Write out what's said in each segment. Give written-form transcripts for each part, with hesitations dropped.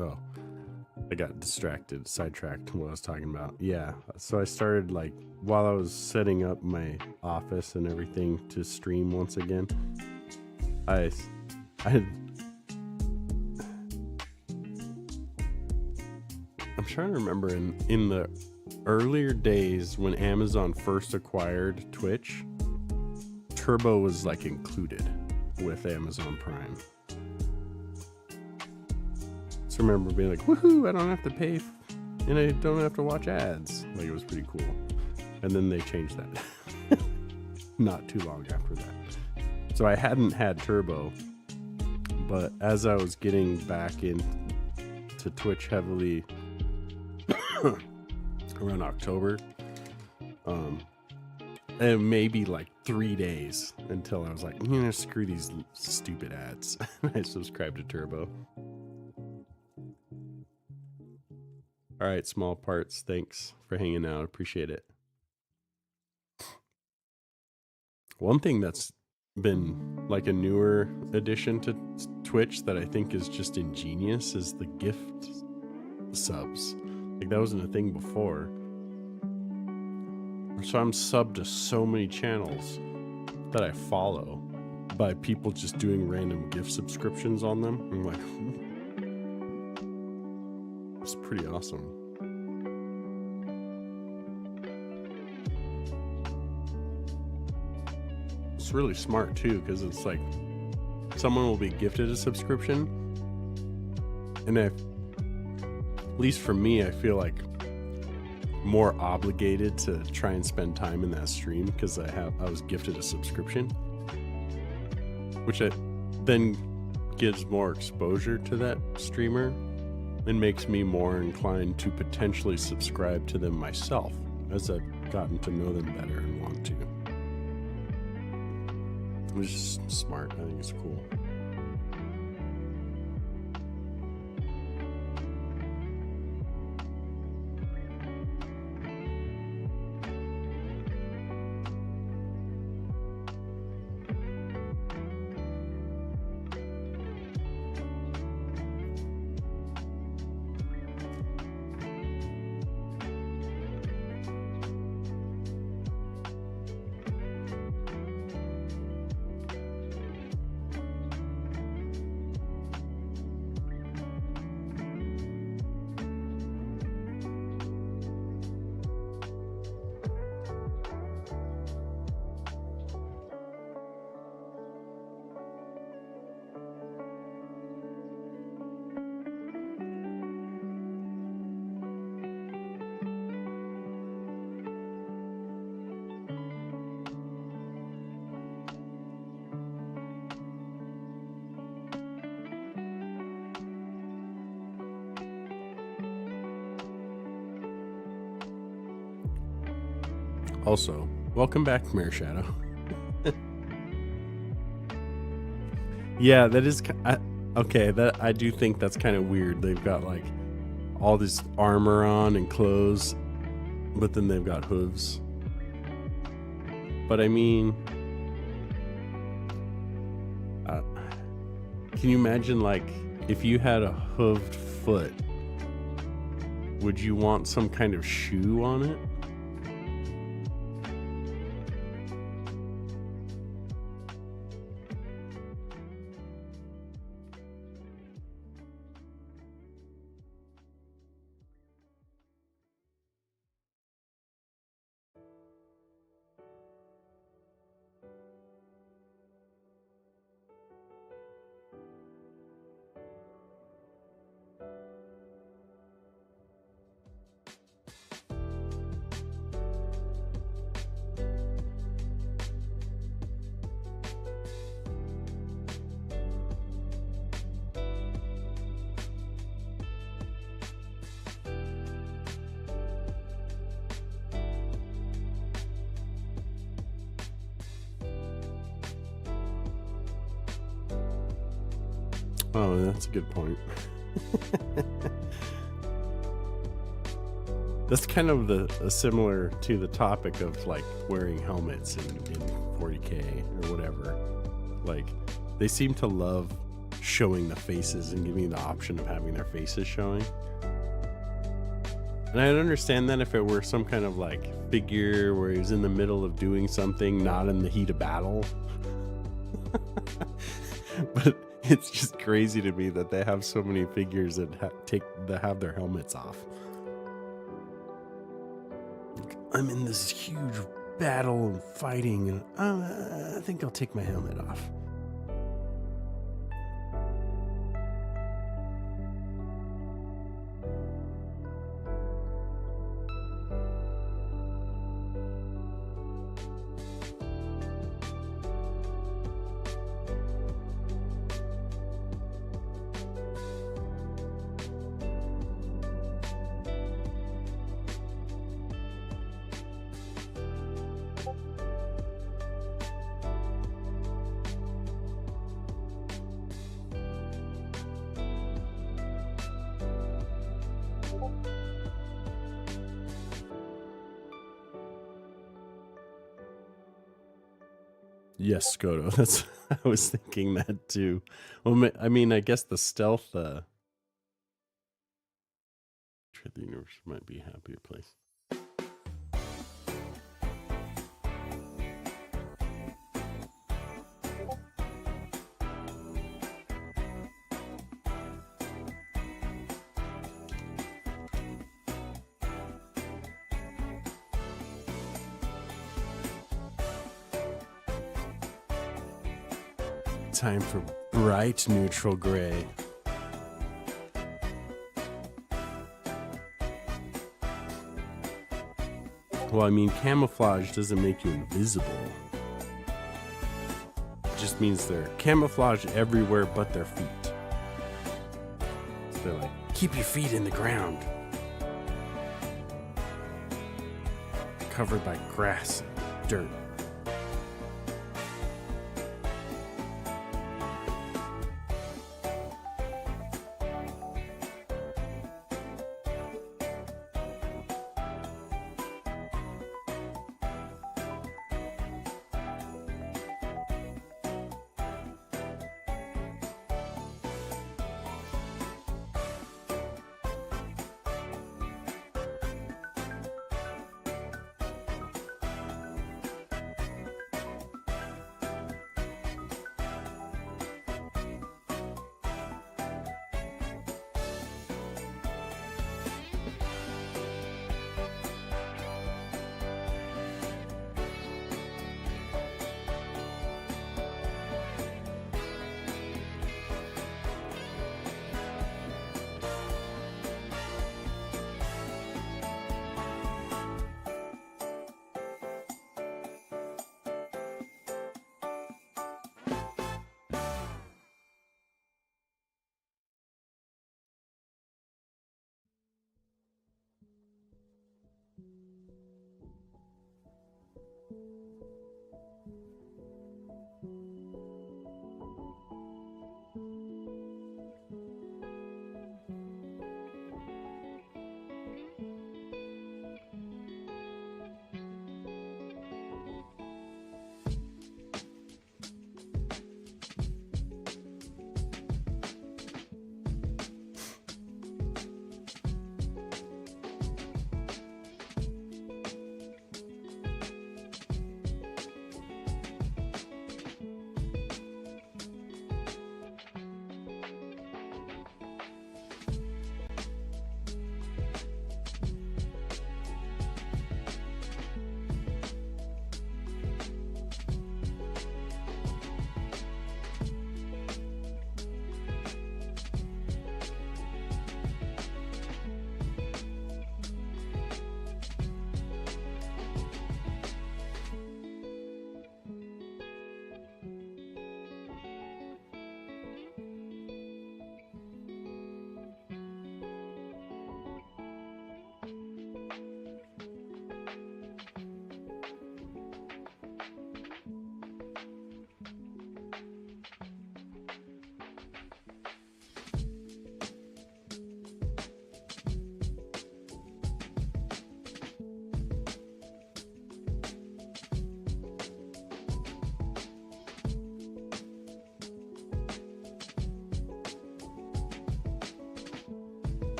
Oh, I got distracted, sidetracked from what I was talking about. Yeah, so I started like while I was setting up my office and everything to stream once again. I I'm trying to remember in the earlier days when Amazon first acquired Twitch, Turbo was like included with Amazon Prime. So I remember being like, woohoo, I don't have to pay and I don't have to watch ads. Like, it was pretty cool. And then they changed that not too long after that. So I hadn't had Turbo, but as I was getting back into Twitch heavily around October, and maybe like 3 days until I was like, screw these stupid ads. I subscribed to Turbo. All right, Small Parts, thanks for hanging out. Appreciate it. One thing that's been like a newer addition to Twitch that I think is just ingenious is the gift subs. Like, that wasn't a thing before. So I'm subbed to so many channels that I follow by people just doing random gift subscriptions on them. I'm like, it's pretty awesome. It's really smart too, because it's like someone will be gifted a subscription, and at least for me, I feel like more obligated to try and spend time in that stream because I was gifted a subscription, which then gives more exposure to that streamer and makes me more inclined to potentially subscribe to them myself as I've gotten to know them better and want to. It's just smart. I think it's cool. Also, welcome back, Mare Shadow. Yeah, that is okay. That I do think that's kind of weird. They've got like all this armor on and clothes, but then they've got hooves. But I mean, can you imagine like if you had a hooved foot? Would you want some kind of shoe on it? Oh, that's a good point. That's kind of similar to the topic of like wearing helmets in 40K or whatever. Like, they seem to love showing the faces and giving you the option of having their faces showing. And I'd understand that if it were some kind of like figure where he was in the middle of doing something, not in the heat of battle. But it's just crazy to me that they have so many figures that have their helmets off. Like, I'm in this huge battle and fighting, and I think I'll take my helmet off. Yes, Skoto. That's I was thinking that too. Well, I mean, I guess the stealth the universe might be a happier place. Time for bright neutral gray. Well, I mean, camouflage doesn't make you invisible. It just means they're camouflaged everywhere but their feet. So they're like, keep your feet in the ground. Covered by grass and dirt.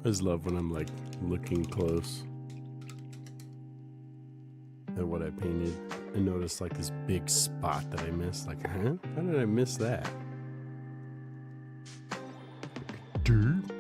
just love when I'm like looking close at what I painted and notice like this big spot that I missed. Like, huh? How did I miss that? Derp.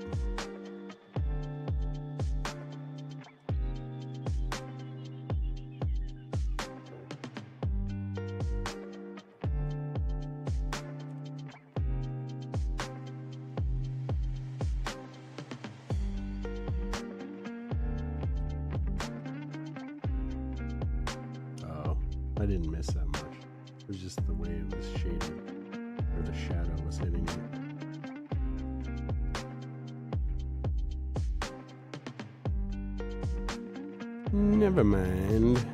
I didn't miss that much. It was just the way it was shaded, or the shadow was hitting it. Never mind.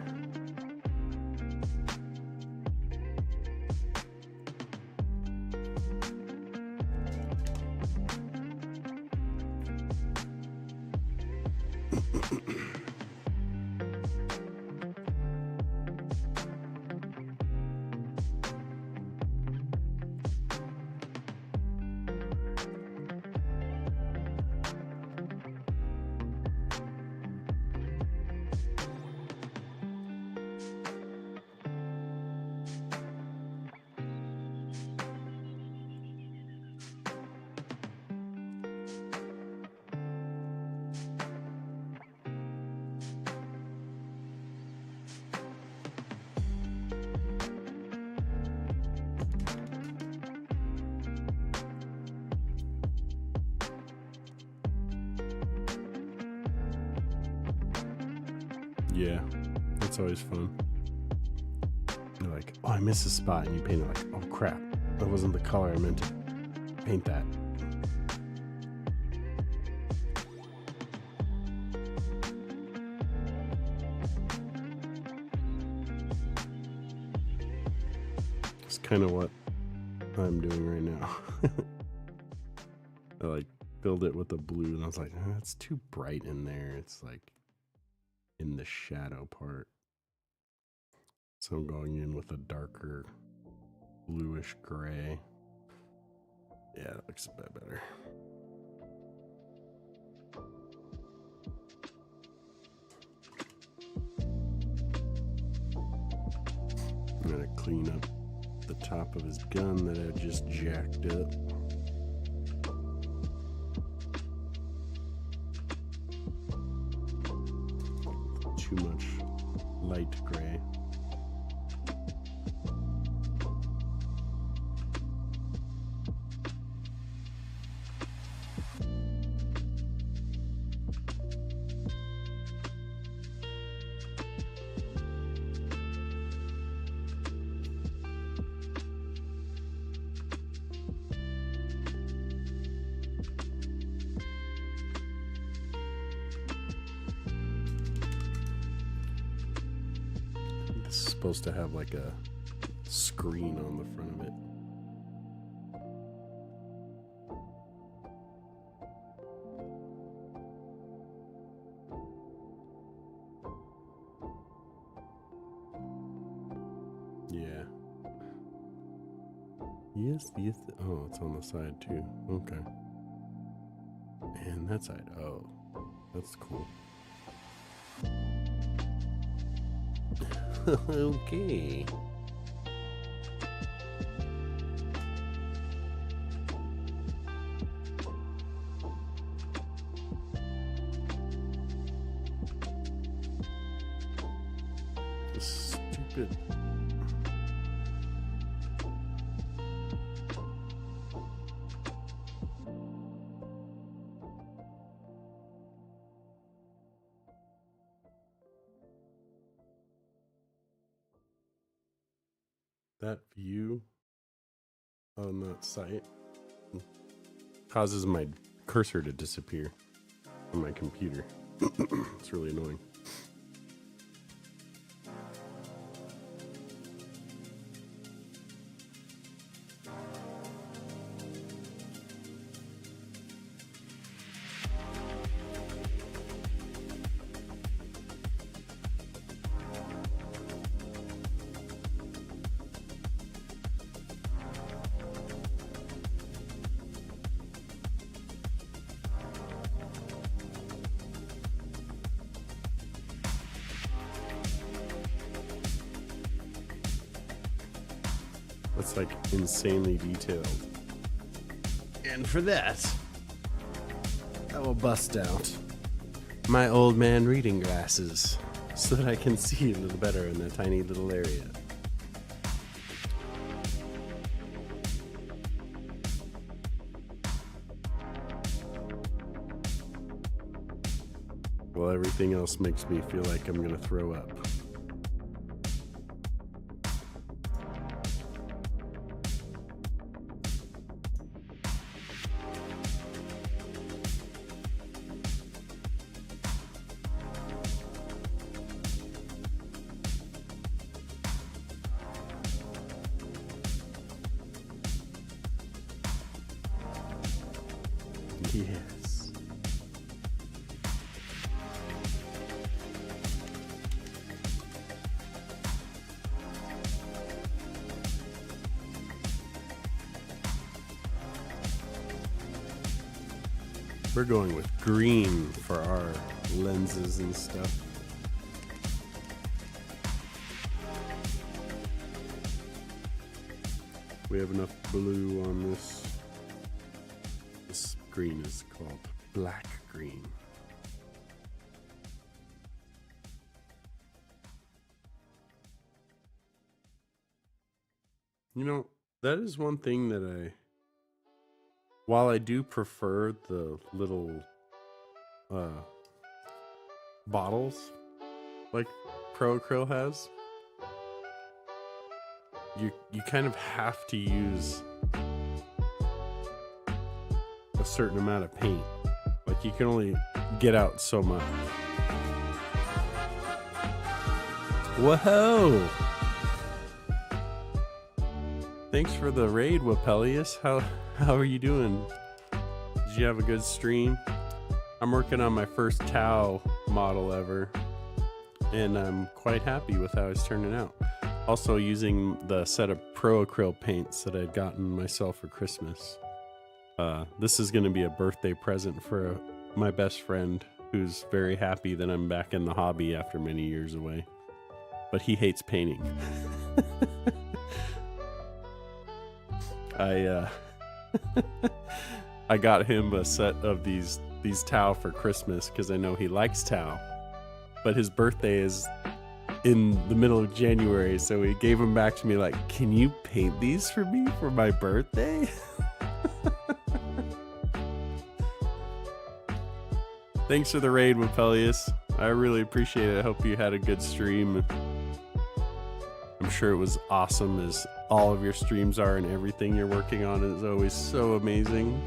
Yeah, it's always fun. You're like, oh, I missed a spot, and you paint it like, oh crap, that wasn't the color I meant to paint that. It's kind of what I'm doing right now. I like filled it with the blue, and I was like, oh, it's too bright in there. It's like in the shadow part. So I'm going in with a darker bluish gray. Yeah, that looks a bit better. I'm gonna clean up the top of his gun that I just jacked up. Too much light gray. It's supposed to have like a screen on the front of it. Yeah. Yes. Oh, it's on the side too. Okay. And that side. Oh, that's cool. Okay. Stupid. That view on that site causes my cursor to disappear on my computer. It's really annoying. It's like insanely detailed. And for that, I will bust out my old man reading glasses so that I can see a little better in that tiny little area. Well, everything else makes me feel like I'm gonna throw up. Yes. We're going with green for our lenses and stuff. We have enough blue on this. This green is called black green. You know, that is one thing that while I do prefer the little bottles like Pro Acryl has, you kind of have to use a certain amount of paint. Like, you can only get out so much. Whoa! Thanks for the raid, Wapelius. How are you doing? Did you have a good stream? I'm working on my first Tau model ever, and I'm quite happy with how it's turning out. Also using the set of Pro Acryl paints that I'd gotten myself for Christmas. This is going to be a birthday present for my best friend, who's very happy that I'm back in the hobby after many years away. But he hates painting. I got him a set of these Tau for Christmas because I know he likes Tau. But his birthday is in the middle of January, so he gave them back to me like, can you paint these for me for my birthday? Thanks for the raid, Wapelius. I really appreciate it. I hope you had a good stream. I'm sure it was awesome, as all of your streams are, and everything you're working on is always so amazing.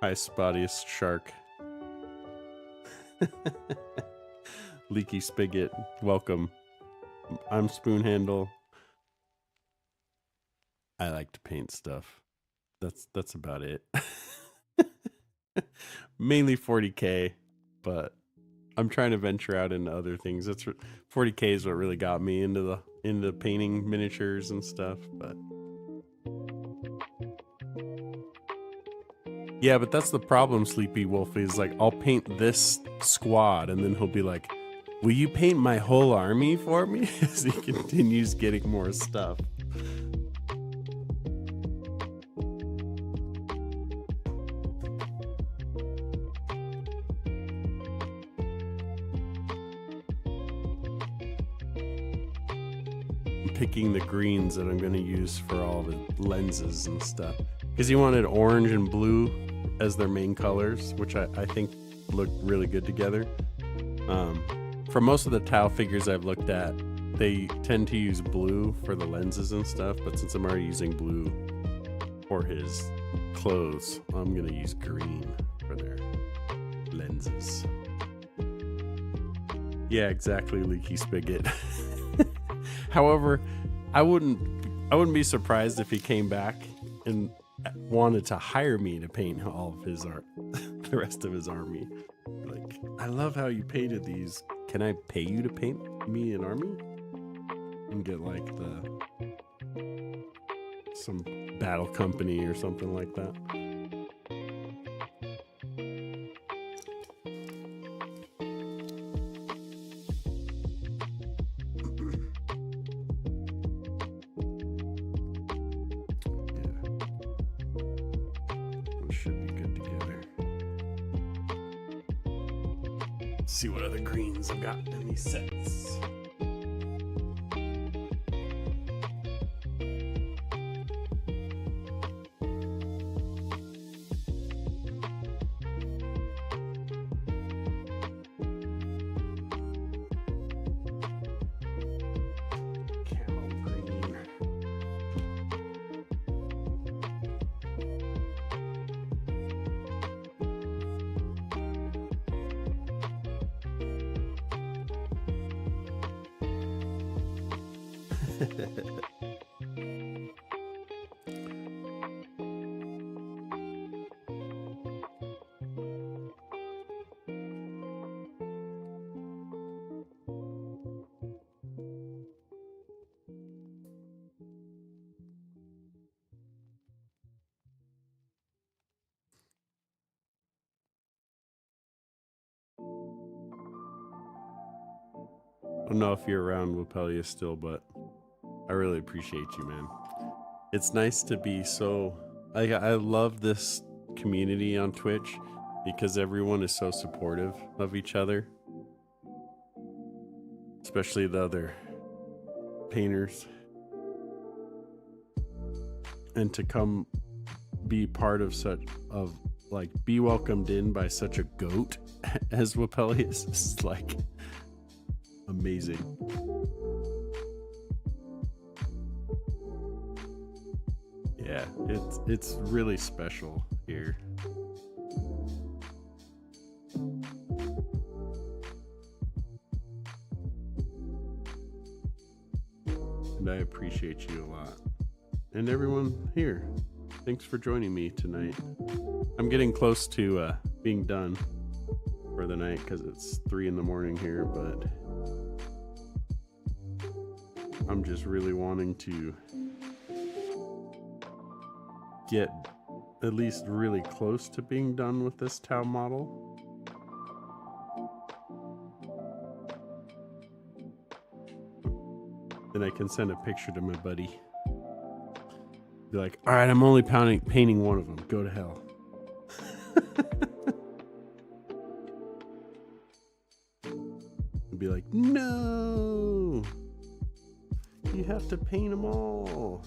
Hi, Spottiest Shark. Leaky Spigot, welcome. I'm Spoonhandle. I like to paint stuff. That's about it. Mainly 40K, but I'm trying to venture out into other things. 40K is what really got me into painting miniatures and stuff, but yeah, but that's the problem, Sleepy Wolf, is like, I'll paint this squad and then he'll be like, will you paint my whole army for me? As he continues getting more stuff. I'm picking the greens that I'm going to use for all the lenses and stuff. Because he wanted orange and blue as their main colors, which I think look really good together. For most of the Tau figures I've looked at, they tend to use blue for the lenses and stuff, but since I'm already using blue for his clothes, I'm gonna use green for their lenses. Yeah, exactly, Leaky Spigot. However, I wouldn't be surprised if he came back and wanted to hire me to paint all of his art, the rest of his army. Like, I love how you painted these. Can I pay you to paint me an army? And get like some battle company or something like that. see what other greens I've got in these sets. I don't know if you're around Wipelia still, but I really appreciate you, man. It's nice to be so... I love this community on Twitch because everyone is so supportive of each other. Especially the other painters. And to come be part of be welcomed in by such a goat as Wapelius is like amazing. Yeah, it's really special here. And I appreciate you a lot. And everyone here, thanks for joining me tonight. I'm getting close to being done for the night because it's 3 a.m. here, but I'm just really wanting to get at least really close to being done with this Tau model. Then I can send a picture to my buddy. Be like, all right, I'm only painting one of them. Go to hell. Be like, no, you have to paint them all.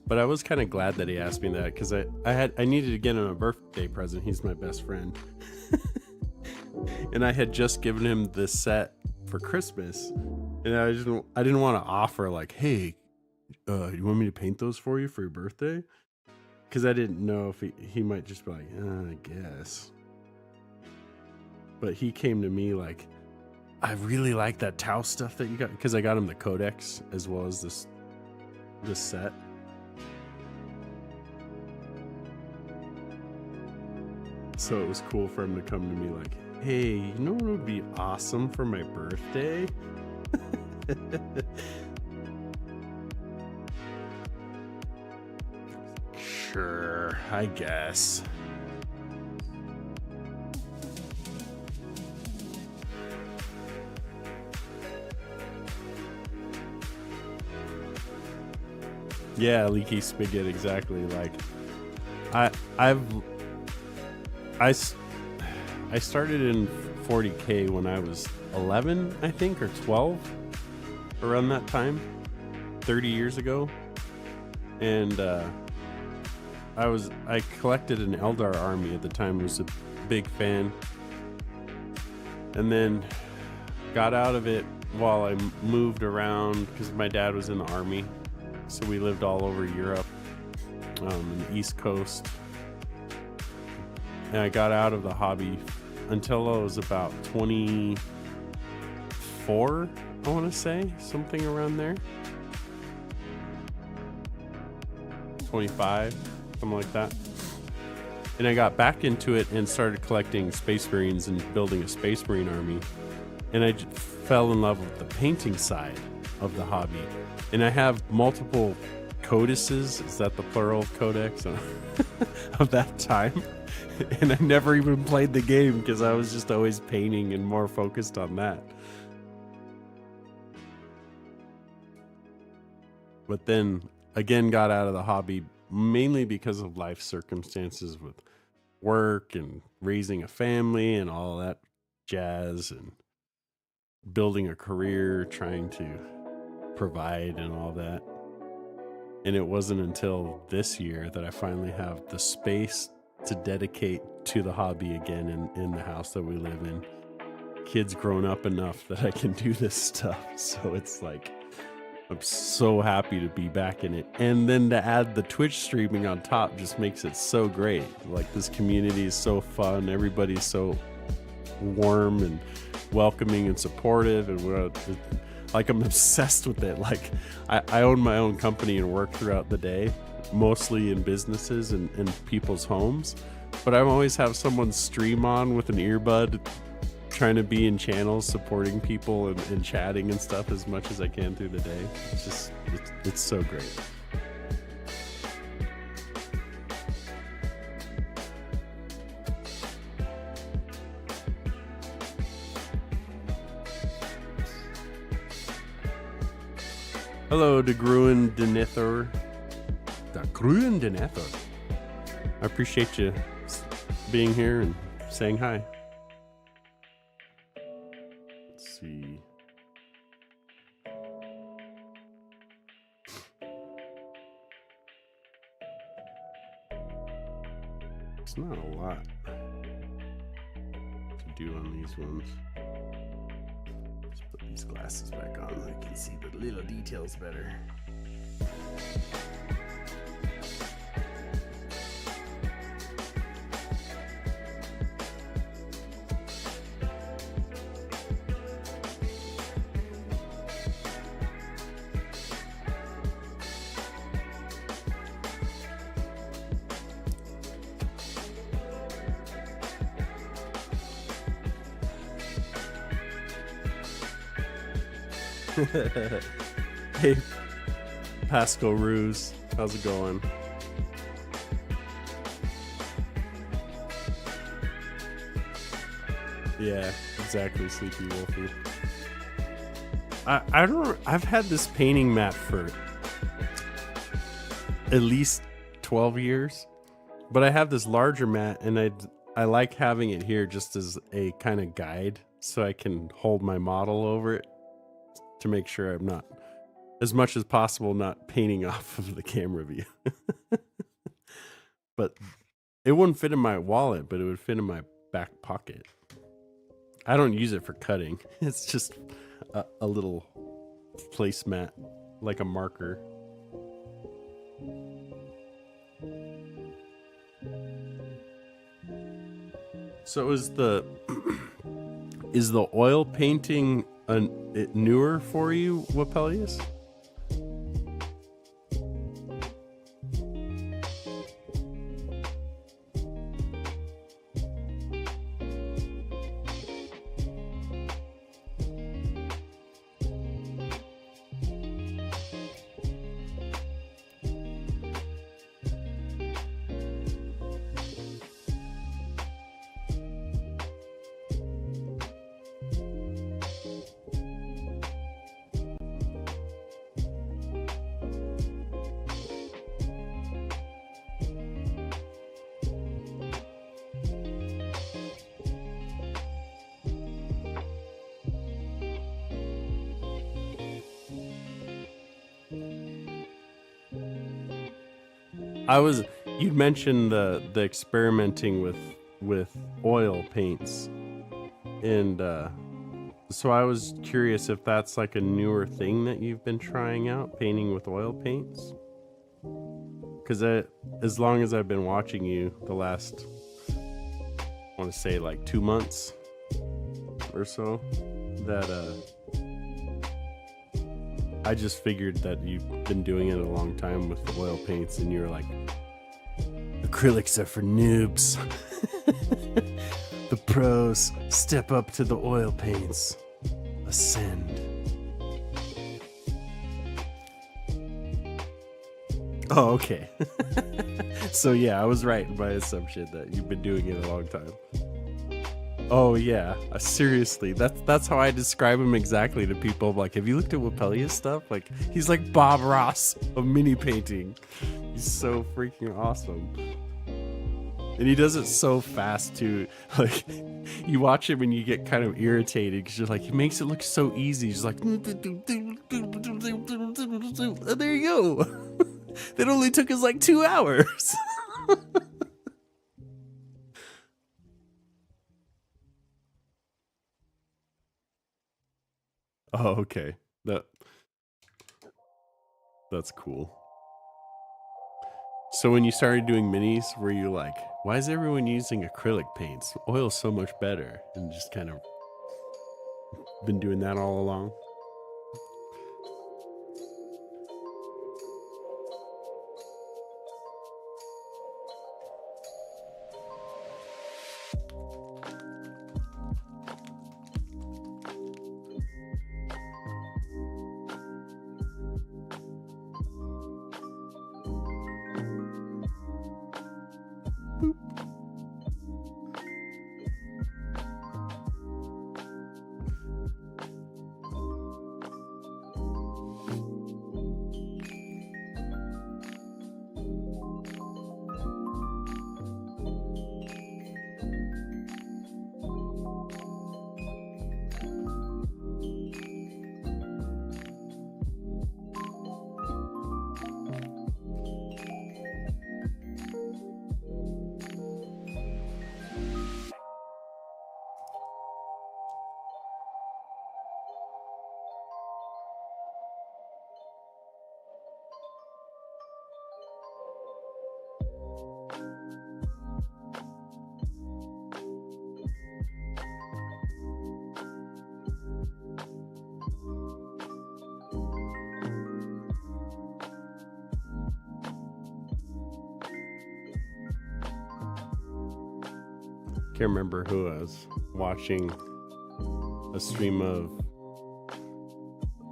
But I was kind of glad that he asked me that because I needed to get him a birthday present. He's my best friend. And I had just given him this set for Christmas. And I didn't want to offer like, hey, you want me to paint those for you for your birthday? Because I didn't know if he might just be like, I guess. But he came to me like, I really like that Tau stuff that you got. Because I got him the Codex as well as this set. So it was cool for him to come to me like, hey, you know what would be awesome for my birthday? Sure, I guess. Yeah, leaky spigot, exactly. Like, I started in 40K when I was 11, I think, or 12, around that time, 30 years ago. And I collected an Eldar army at the time, was a big fan. And then got out of it while I moved around because my dad was in the army. So we lived all over Europe, in the East Coast. And I got out of the hobby until I was about 24, I want to say, something around there. 25, something like that. And I got back into it and started collecting Space Marines and building a Space Marine army. And I fell in love with the painting side of the hobby And I have multiple codices, is that the plural of codex, of that time? And I never even played the game because I was just always painting and more focused on that. But then again got out of the hobby mainly because of life circumstances with work and raising a family and all that jazz and building a career, trying to provide and all that. And it wasn't until this year that I finally have the space to dedicate to the hobby again in the house that we live in. Kids grown up enough that I can do this stuff. So it's like, I'm so happy to be back in it. And then to add the Twitch streaming on top just makes it so great. Like, this community is so fun. Everybody's so warm and welcoming and supportive. And like, I'm obsessed with it. Like, I own my own company and work throughout the day, mostly in businesses and people's homes. But I always have someone stream on with an earbud, trying to be in channels, supporting people and chatting and stuff as much as I can through the day. It's just, it's so great. Hello, DeGruin Denethor. DeGruin Denethor. I appreciate you being here and saying hi. Let's see. It's not a lot to do on these ones. Let's put these glasses back on so I can see the little details better. Hey, Pascal Ruse, how's it going? Yeah, exactly, Sleepy Wolfie. I've had this painting mat for at least 12 years, but I have this larger mat, and I like having it here just as a kind of guide, so I can hold my model over it to make sure I'm not, as much as possible, not painting off of the camera view. But it wouldn't fit in my wallet, but it would fit in my back pocket. I don't use it for cutting. It's just a little placemat, like a marker. So is the oil painting newer for you, Wapelius? You'd mentioned the experimenting with oil paints, and so I was curious if that's like a newer thing that you've been trying out, painting with oil paints. Because as long as I've been watching you, the last, I want to say like 2 months or so, that I just figured that you've been doing it a long time with the oil paints, and you're like, acrylics are for noobs. The pros step up to the oil paints. Ascend. Oh, okay. So yeah, I was right in my assumption that you've been doing it a long time. Oh yeah, seriously, that's how I describe him exactly to people. I'm like, have you looked at Wapelia's stuff? Like, he's like Bob Ross of mini painting. He's so freaking awesome, and he does it so fast too. Like, you watch him and you get kind of irritated because you're like, he makes it look so easy. He's like, and there you go. That only took us like 2 hours. Oh, okay. That's cool. So when you started doing minis, were you like, why is everyone using acrylic paints? Oil's so much better, and just kind of been doing that all along? Can't remember who I was watching a stream of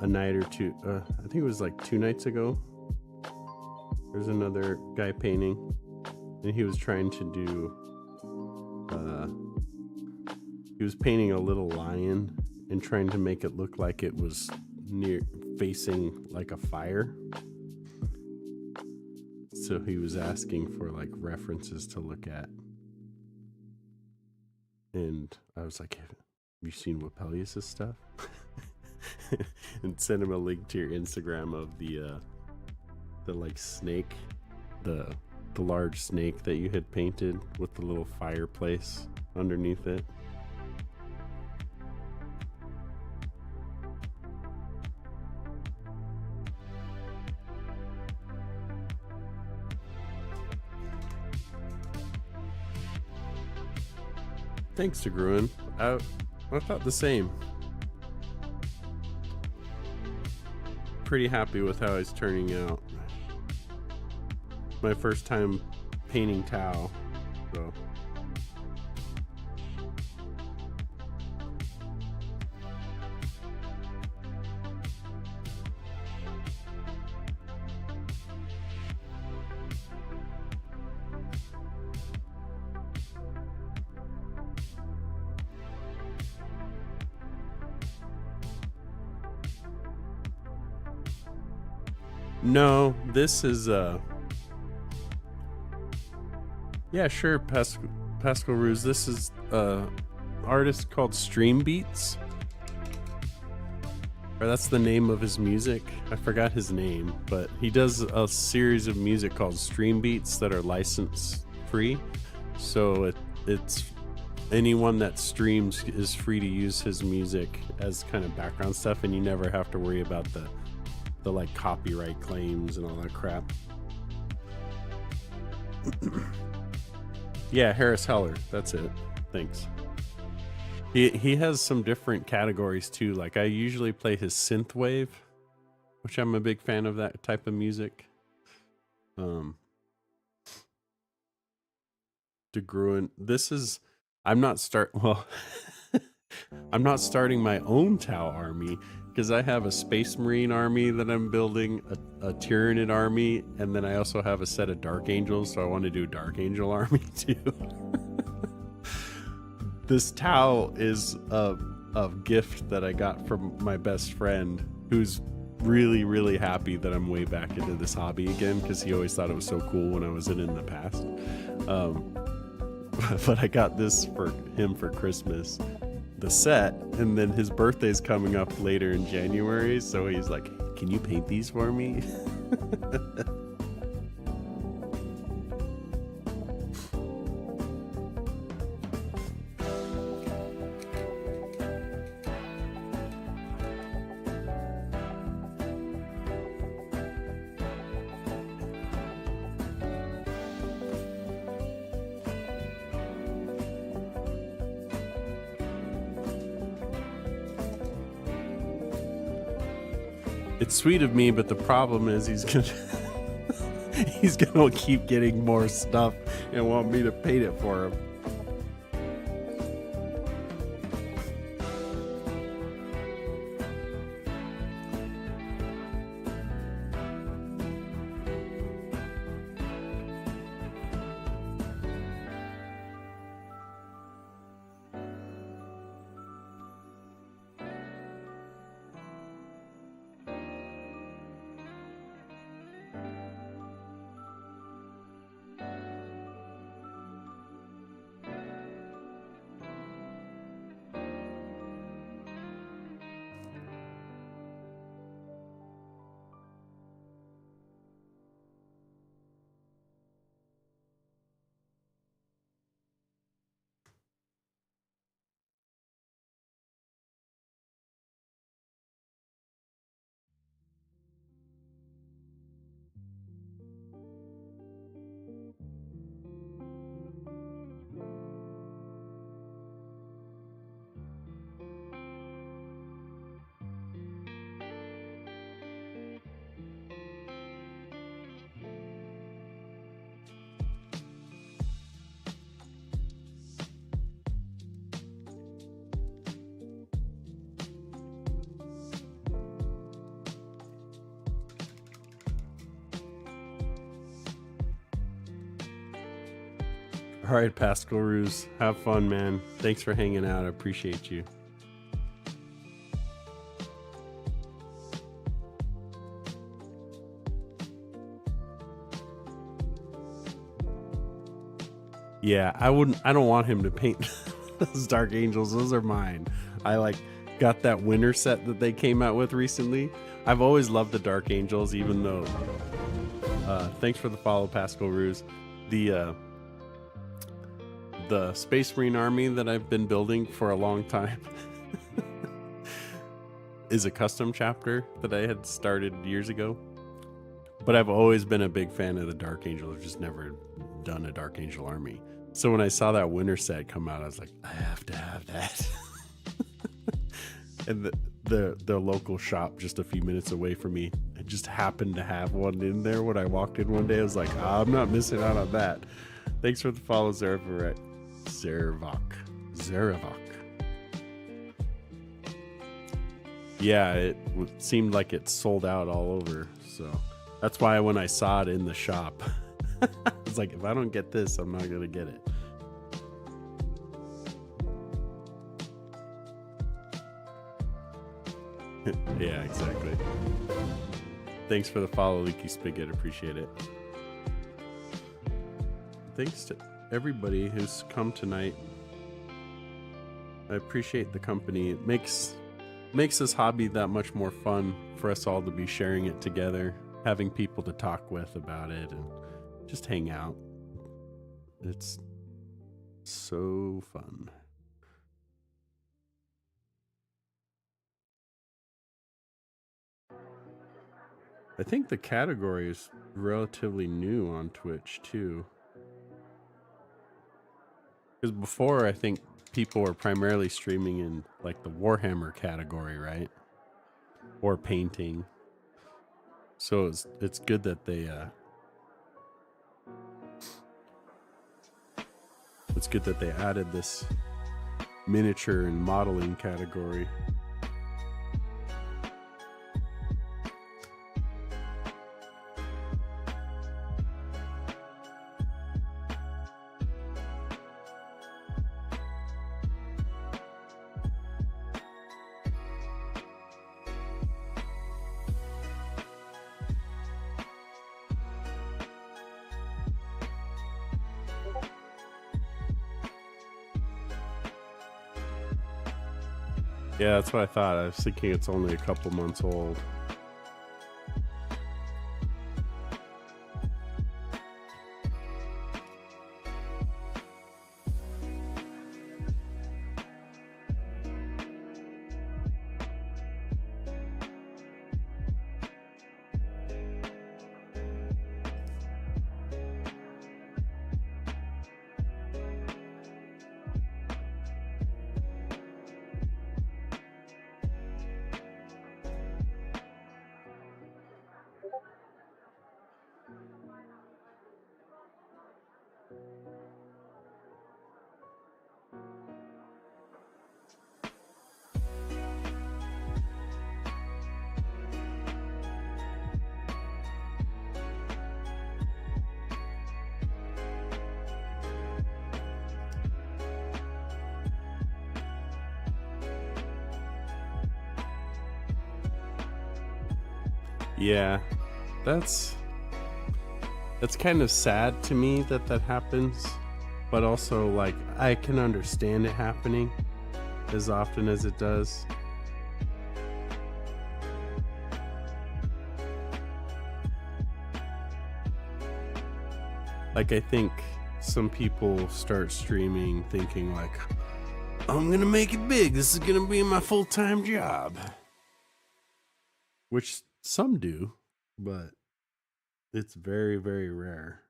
a night or two. I think it was like 2 nights ago. There's another guy painting, and he was trying to do. He was painting a little lion and trying to make it look like it was facing like a fire. So he was asking for like references to look at. And I was like, have you seen Wapelius' stuff? And send him a link to your Instagram of the like snake, the large snake that you had painted with the little fireplace underneath it. Thanks to Gruen. I thought the same. Pretty happy with how he's turning out. My first time painting Tau, so. No, this is yeah, sure, Pascal Ruse. This is artist called Stream Beats. Or that's the name of his music. I forgot his name, but he does a series of music called Stream Beats that are license free. So it's anyone that streams is free to use his music as kind of background stuff, and you never have to worry about the like copyright claims and all that crap. Yeah, Harris Heller, that's it. Thanks. He has some different categories too. Like, I usually play his synthwave, which I'm a big fan of that type of music. De Gruen. I'm not starting my own Tau army. because I have a Space Marine army that I'm building, a Tyranid army, and then I also have a set of Dark Angels, so I want to do Dark Angel army too. This towel is a gift that I got from my best friend, who's really, really happy that I'm way back into this hobby again, because he always thought it was so cool when I was in the past. But I got this for him for Christmas, the set, and then his birthday's coming up later in January, so he's like, can you paint these for me? It's sweet of me, but the problem is he's gonna keep getting more stuff and want me to paint it for him. All right, Pascal Ruse, have fun, man. Thanks for hanging out. I appreciate you. Yeah, I don't want him to paint those Dark Angels. Those are mine. I got that winter set that they came out with recently. I've always loved the Dark Angels, even though thanks for the follow, Pascal Ruse. The Space Marine army that I've been building for a long time is a custom chapter that I had started years ago. But I've always been a big fan of the Dark Angel. I've just never done a Dark Angel army. So when I saw that winter set come out, I was like, I have to have that. And the local shop just a few minutes away from me, it just happened to have one in there. When I walked in one day, I was like, I'm not missing out on that. Thanks for the follow, Zervok. Yeah, it seemed like it sold out all over. So that's why when I saw it in the shop, I was like, if I don't get this, I'm not going to get it. Yeah, exactly. Thanks for the follow, Leaky Spigot. Appreciate it. Thanks to everybody who's come tonight. I appreciate the company. It makes this hobby that much more fun for us all to be sharing it together, having people to talk with about it, and just hang out. It's so fun. I think the category is relatively new on Twitch too. Because before, I think people were primarily streaming in like the Warhammer category, right? Or painting. So it's good that they added this miniature and modeling category. Yeah, that's what I thought. I was thinking it's only a couple months old. Yeah, that's kind of sad to me that that happens, but also like I can understand it happening as often as it does. Like I think some people start streaming thinking like, I'm gonna make it big, this is gonna be my full-time job, which some do, but it's very, very rare.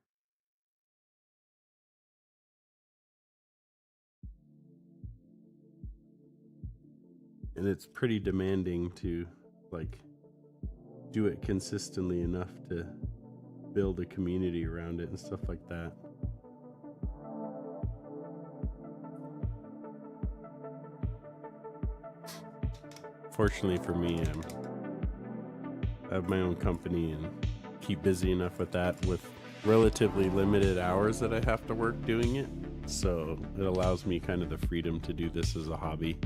And it's pretty demanding to like do it consistently enough to build a community around it and stuff like that. Fortunately for me, I have my own company and keep busy enough with that with relatively limited hours that I have to work doing it. So it allows me kind of the freedom to do this as a hobby.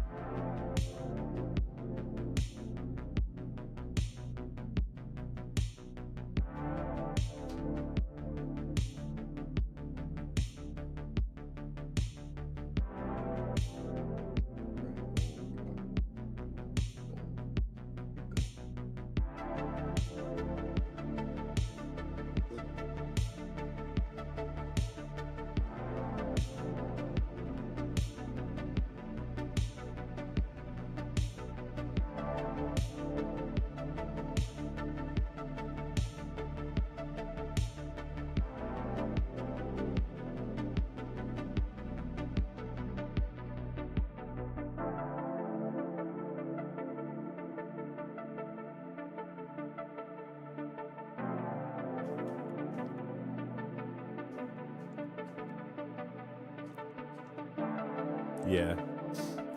Yeah,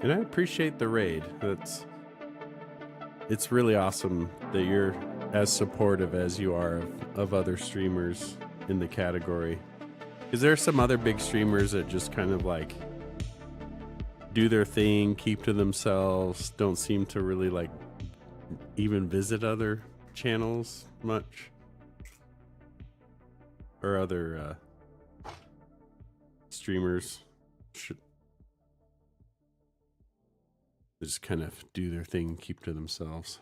and I appreciate the raid. It's really awesome that you're as supportive as you are of other streamers in the category. Because there are some other big streamers that just kind of like do their thing, keep to themselves, don't seem to really like even visit other channels much, or other streamers just kind of do their thing, keep to themselves.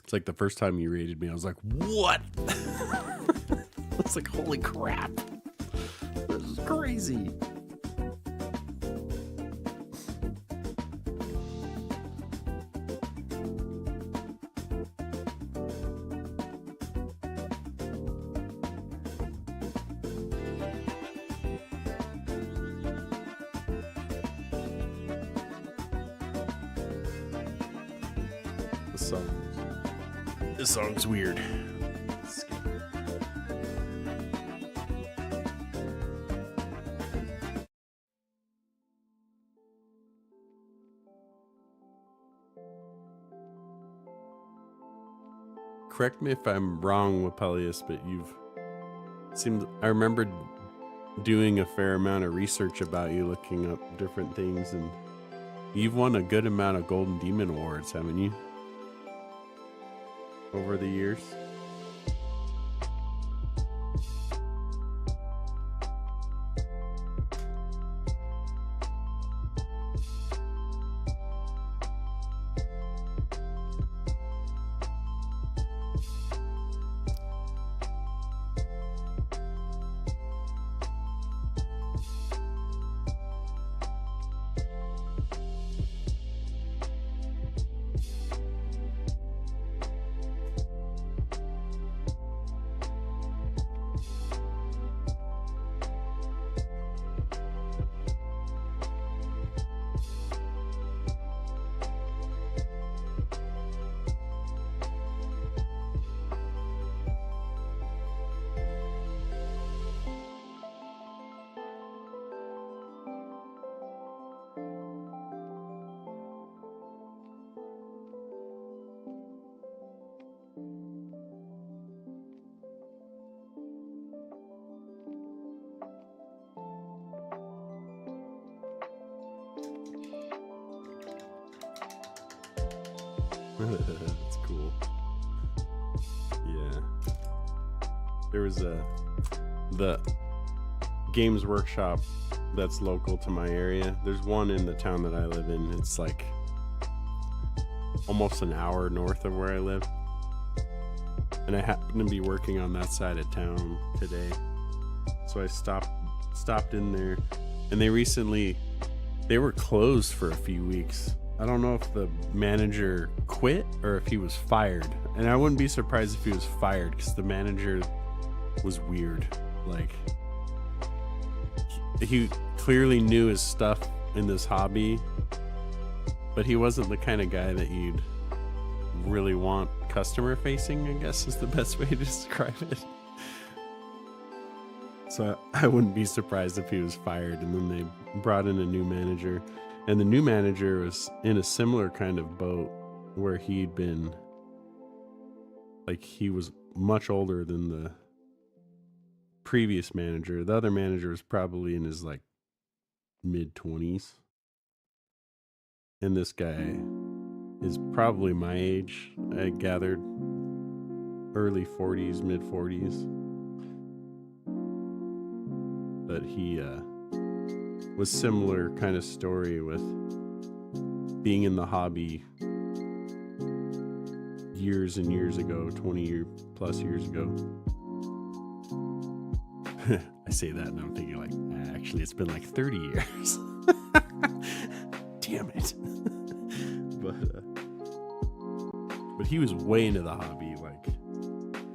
It's like the first time you raided me, I was like, what? I was like, holy crap. This is crazy. This song's weird. Correct me if I'm wrong, Wapelius, but I remember doing a fair amount of research about you, looking up different things, and you've won a good amount of Golden Demon Awards, haven't you? Over the years. That's cool. Yeah. There was the Games Workshop that's local to my area. There's one in the town that I live in. It's like almost an hour north of where I live. And I happen to be working on that side of town today. So I stopped in there, and they were closed for a few weeks. I don't know if the manager quit or if he was fired. And I wouldn't be surprised if he was fired, because the manager was weird. Like, he clearly knew his stuff in this hobby, but he wasn't the kind of guy that you'd really want customer facing, I guess is the best way to describe it. So I wouldn't be surprised if he was fired, and then they brought in a new manager. And the new manager was in a similar kind of boat, where he'd been, like, he was much older than the previous manager. The other manager was probably in his like mid-20s. And this guy is probably my age, I gathered. Early 40s, mid 40s. But he was similar kind of story with being in the hobby years and years ago, 20 plus years ago. I say that and I'm thinking, like, actually it's been like 30 years. Damn it. But he was way into the hobby, like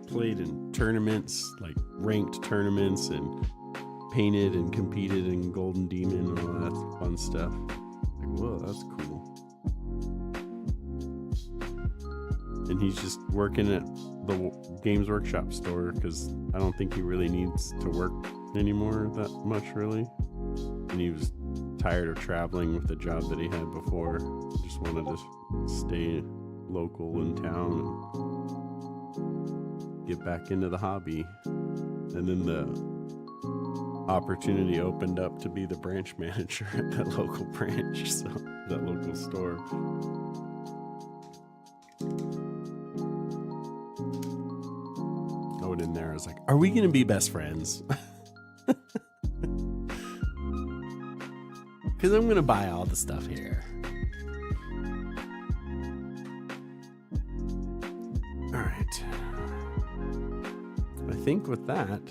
played in tournaments, like ranked tournaments, and painted and competed in Golden Demon and all that fun stuff. Like, whoa, that's cool. And he's just working at the Games Workshop store, because I don't think he really needs to work anymore that much, really. And he was tired of traveling with the job that he had before. Just wanted to stay local in town and get back into the hobby. And then the opportunity opened up to be the branch manager at that local branch, so that local store. I went in there, I was like, are we gonna be best friends? Because I'm gonna buy all the stuff here. Alright. I think with that,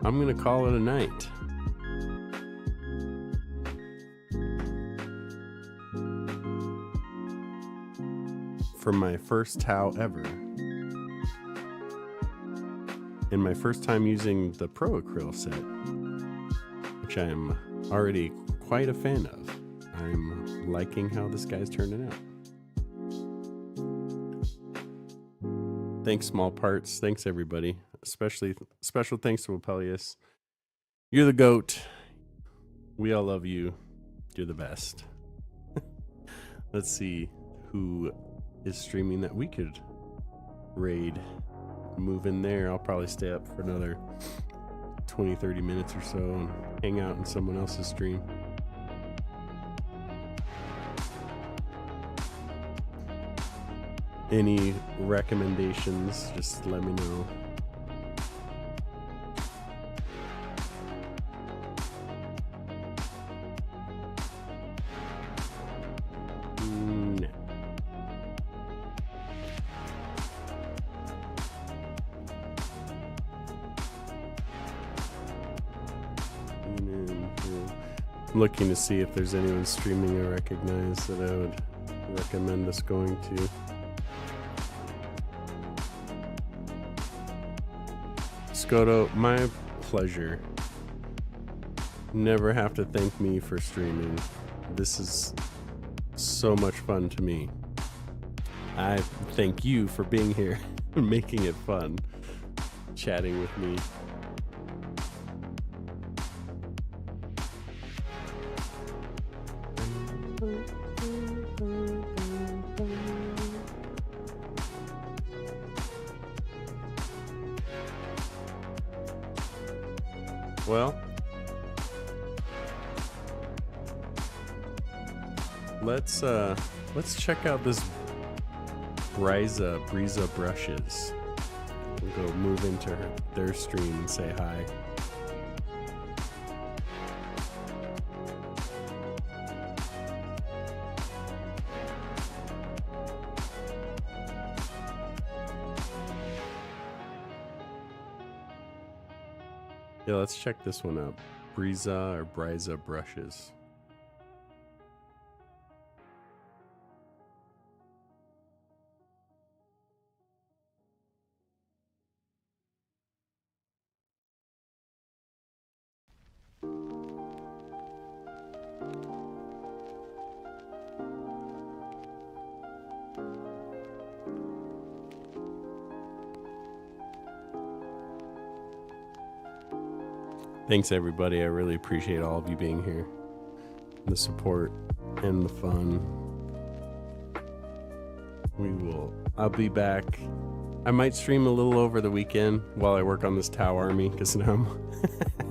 I'm gonna call it a night. For my first Tau ever. And my first time using the Pro Acryl set, which I am already quite a fan of. I'm liking how this guy's turning out. Thanks, Small Parts. Thanks, everybody. Especially special thanks to Apelius. You're the GOAT. We all love you. You're the best. Let's see who is streaming that we could raid. Move in there. I'll probably stay up for another 20-30 minutes or so and hang out in someone else's stream. Any recommendations, just let me know. No. I'm looking to see if there's anyone streaming I recognize that I would recommend us going to. Scoto, my pleasure. Never have to thank me for streaming. This is so much fun to me. I thank you for being here and making it fun, chatting with me. Well, let's check out this Breeza Brushes. We'll go move into their stream and say hi. Yeah, let's check this one out. Breeza Brushes. Thanks, everybody. I really appreciate all of you being here. The support and the fun. I'll be back. I might stream a little over the weekend while I work on this Tau army, because now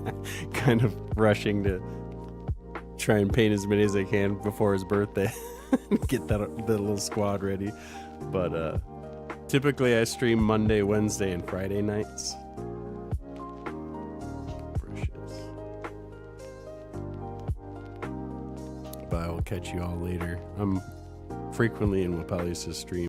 I'm kind of rushing to try and paint as many as I can before his birthday. Get that little squad ready. But typically I stream Monday, Wednesday, and Friday nights. But I will catch you all later. I'm frequently in Wapelius' stream.